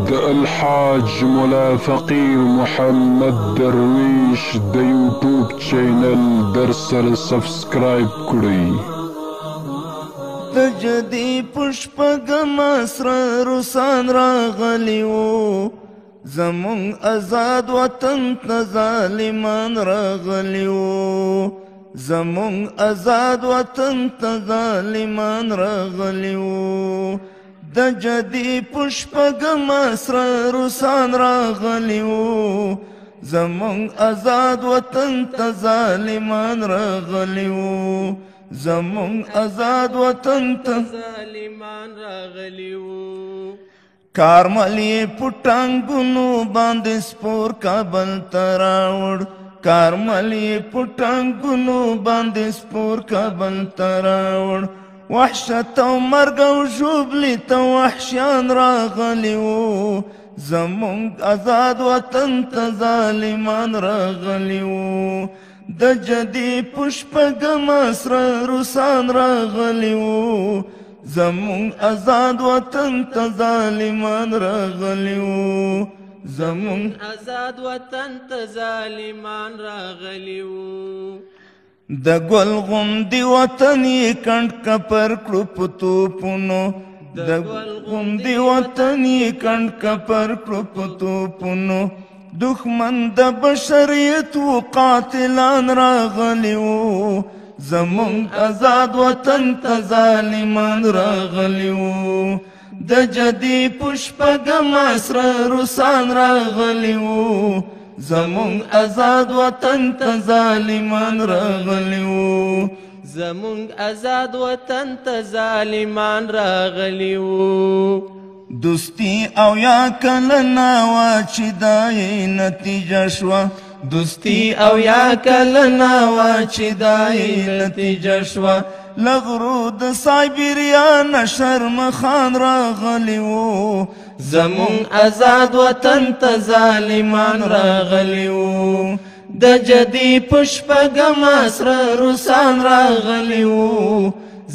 د الحاج ملا فقیر محمد درویش د یوټیوب چینل در سره سبسکرایب کړئ. د جدي پشپږم سره روسان راغلي وو، زمونږ آزاد وطن ته ظالمان راغلي وو، زمونږ آزاد وطن ته ظالمان راغلي وو. د جدي پشپږم سره روسان راغلي وو، زمونږ آزاد وطن ته ظالمان راغلي وو، زمونږ آزاد وطن ته ظالمان راغلي وو. کارمل یې په ټانګونو باندې سپور کابل ته راوړ، کارمل یې په ټانګونو باندې سپور کابل ته راوړ. وحشت او مرګ او ژوبلې ته وحشیان راغلي وو، زمونږ آزاد وطن ته ظالمان راغلي وو. د جدي پشپږم سره روسان راغلي وو، زمونږ آزاد وطن ته ظالمان راغلي وو، زمونږ آزاد وطن ته ظالمان راغلي وو. د ګل غوندې وطن یې کنډ کپر کړو په توپونو، د ګل غوندې وطن یې کنډ کپر کړو په توپونو. دښمن د بشریت و قاتلان راغلي وو، زمونږ آزاد وطن ته ظالمان راغلي وو. د جدي پشپږم سره روسان راغلي وو، زمونږ آزاد وطن ته ظالمان راغلي وو، زمونږ آزاد وطن ته ظالمان راغلي وو. دوستي او یا کلنا وا چې دای نتیجه شوه، دوستي او یا کلنا وا چې دای نتیجه شوه. لغرو د سایبریا نه شرمخان راغلي وو، زمونږ آزاد وطن ته ظالمان راغلي وو. د جدي پشپږم سره روسان راغلي وو،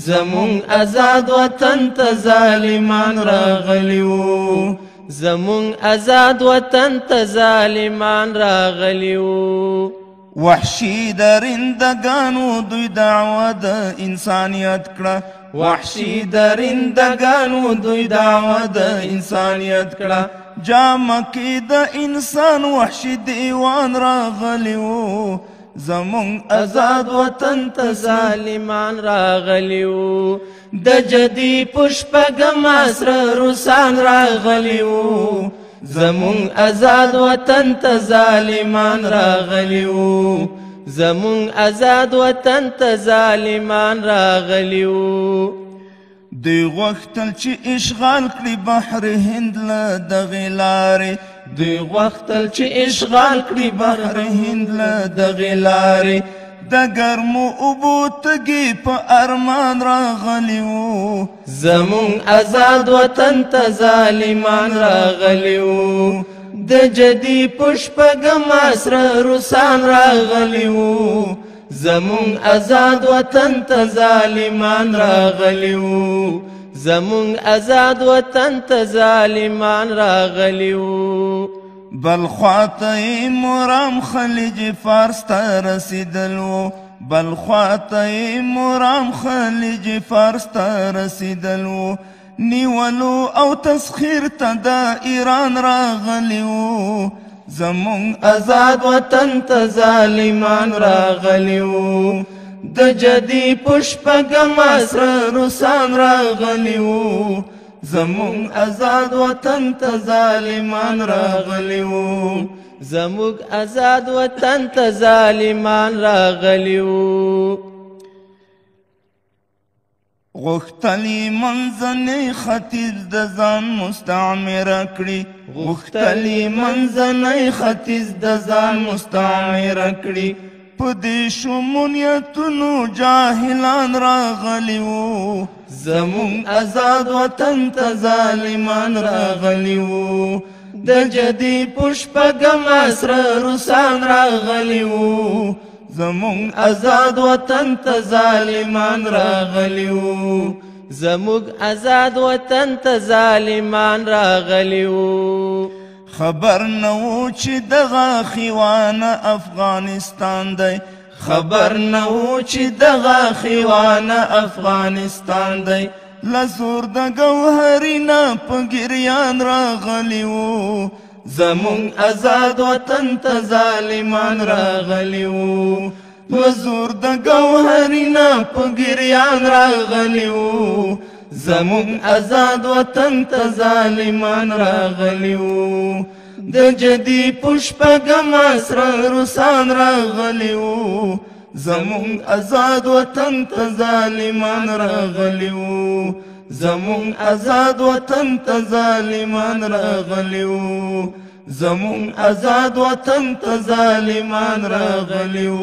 زمونږ آزاد وطن ته ظالمان راغلي وو، زمونږ آزاد وطن ته ظالمان راغلي وو. وحشي درندگانو دوی دعوه د انسانیت کړه، وحشي درندگانو دوی دعوه د انسانیت کړه. جامه کې د انسان وحشي دیوان راغلی وو، زمونږ آزاد وطن ته ظالمان راغلي وو. د جدي پشپږم سره روسان راغلي وو، زمونږ آزاد وطن ته ظالمان راغلي وو، زمونږ آزاد وطن ته ظالمان راغلي وو. دوی غوښتل چې اشغال کړي بحر هند له دغې لارې، دوی غوښتل چې اشغال کړي بحر هند له دغې لارې. د ګرمو اوبو تږي په ارمان راغلي وو، زمونږ آزاد وطن ته ظالمان راغلي وو. د جدي پشپږم سره روسان راغلي وو، زمونږ آزاد وطن ته ظالمان راغلي وو، زمونږ آزاد وطن ته ظالمان راغلي وو. بل خواته یې مرام خلیج فارس ته رسېدل وو، بل خواته یې مرام خلیج فارس ته رسېدل وو. نیولو او تسخیر ته د ایران راغلي وو، زمونږ آزاد وطن ته ظالمان راغلي وو. د جدي پشپږم سره روسان راغلي وو، زمونږ آزاد وطن ته ظالمان راغلي وو، زمونږ آزاد وطن ته ظالمان راغلي وو. غوښتلې منځنی ختیځ د ځان مستعمره کړي، غوښتلې منځنی ختیځ د ځان مستعمره کړي. په دې شمونیتونو جاهلان راغلي وو، زمونږ آزاد وطن ته ظالمان راغلي وو. د جدي پشپږم سره روسان راغلي وو، زمونږ آزاد وطن ته ظالمان راغلي وو، زموږ آزاد وطن ته ظالمان راغلیو خبر نو چې دغه خیوانه افغانستان دی خبر نو چې دغه خیوانه افغانستان دی لزور د ګوهرینا په ګریان راغلیو زمون آزاد وطن ته ظالمان راغلیو لزور د ګوهرینا په ګریان راغلیو زمون آزاد وطن ته ظالمان راغلیو د جدي پشپګم اسرار روسان راغلیو زمون آزاد وطن ته ظالمان راغلیو زمون آزاد وطن ته ظالمان راغلیو زمون آزاد وطن ته ظالمان راغلیو